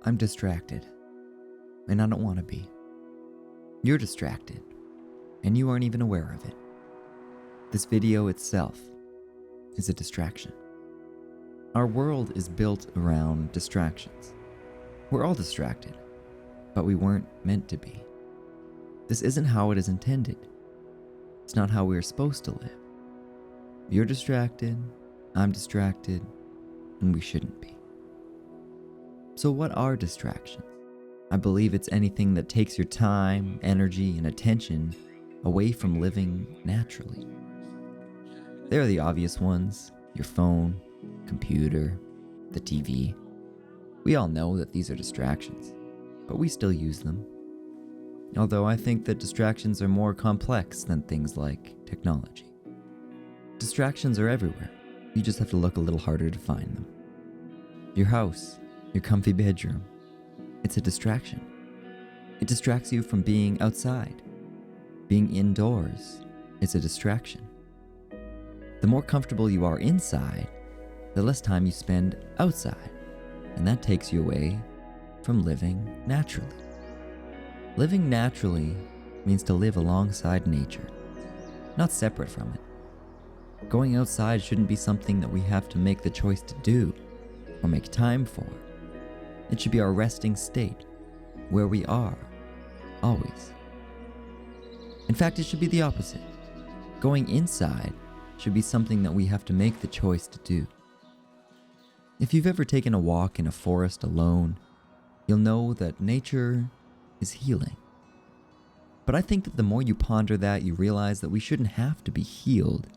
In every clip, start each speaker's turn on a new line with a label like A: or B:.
A: I'm distracted, and I don't want to be. You're distracted, and you aren't even aware of it. This video itself is a distraction. Our world is built around distractions. We're all distracted, but we weren't meant to be. This isn't how it is intended. It's not how we're supposed to live. You're distracted, I'm distracted, and we shouldn't be. So what are distractions? I believe it's anything that takes your time, energy, and attention away from living naturally. There are the obvious ones: your phone, computer, the TV. We all know that these are distractions, but we still use them. Although I think that distractions are more complex than things like technology. Distractions are everywhere. You just have to look a little harder to find them. Your house, your comfy bedroom, it's a distraction. It distracts you from being outside. Being indoors is a distraction. The more comfortable you are inside, the less time you spend outside, and that takes you away from living naturally. Living naturally means to live alongside nature, not separate from it. Going outside shouldn't be something that we have to make the choice to do or make time for. It should be our resting state, where we are, always. In fact, it should be the opposite. Going inside should be something that we have to make the choice to do. If you've ever taken a walk in a forest alone, you'll know that nature is healing. But I think that the more you ponder that, you realize that we shouldn't have to be healed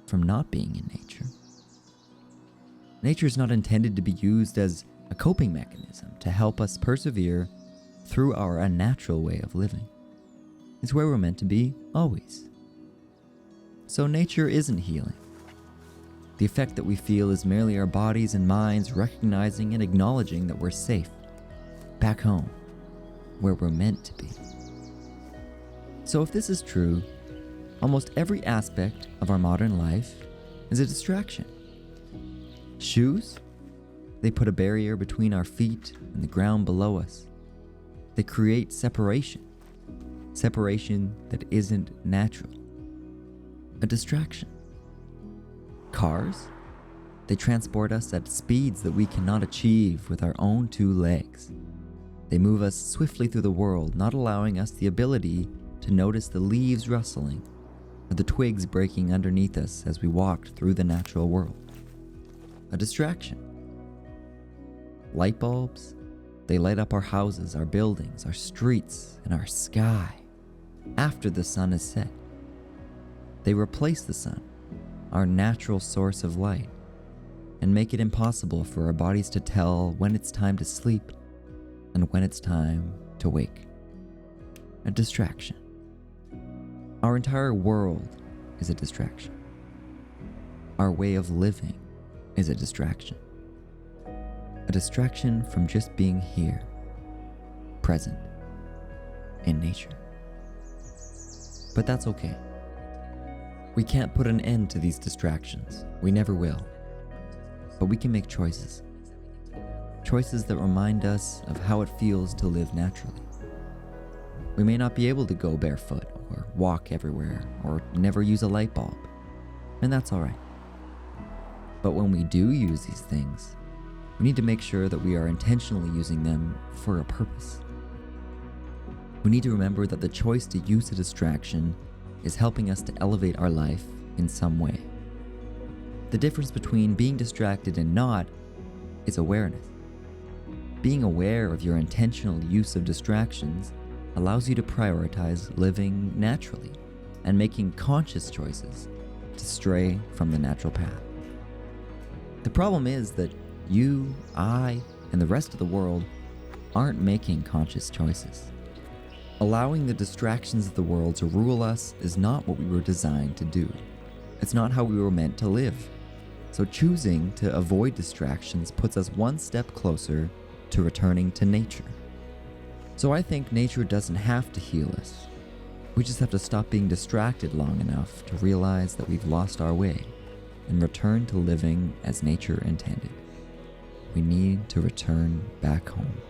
A: from not being in nature. Nature is not intended to be used as a coping mechanism to help us persevere through our unnatural way of living. It's where we're meant to be always. So nature isn't healing. The effect that we feel is merely our bodies and minds recognizing and acknowledging that we're safe, back home, where we're meant to be. So if this is true, almost every aspect of our modern life is a distraction. Shoes? They put a barrier between our feet and the ground below us. They create separation that isn't natural. A distraction. Cars? They transport us at speeds that we cannot achieve with our own two legs. They move us swiftly through the world, not allowing us the ability to notice the leaves rustling or the twigs breaking underneath us as we walked through the natural world. A distraction. Light bulbs? They light up our houses, our buildings, our streets, and our sky after the sun is set. They replace the sun, our natural source of light, and make it impossible for our bodies to tell when it's time to sleep and when it's time to wake. A distraction. Our entire world is a distraction. Our way of living is a distraction. A distraction from just being here, present, in nature. But that's okay. We can't put an end to these distractions. We never will. But we can make choices. Choices that remind us of how it feels to live naturally. We may not be able to go barefoot or walk everywhere or never use a light bulb, and that's all right. But when we do use these things, we need to make sure that we are intentionally using them for a purpose. We need to remember that the choice to use a distraction is helping us to elevate our life in some way. The difference between being distracted and not is awareness. Being aware of your intentional use of distractions allows you to prioritize living naturally and making conscious choices to stray from the natural path. The problem is that you, I, and the rest of the world aren't making conscious choices. Allowing the distractions of the world to rule us is not what we were designed to do. It's not how we were meant to live. So choosing to avoid distractions puts us one step closer to returning to nature. So I think nature doesn't have to heal us. We just have to stop being distracted long enough to realize that we've lost our way and return to living as nature intended. We need to return back home.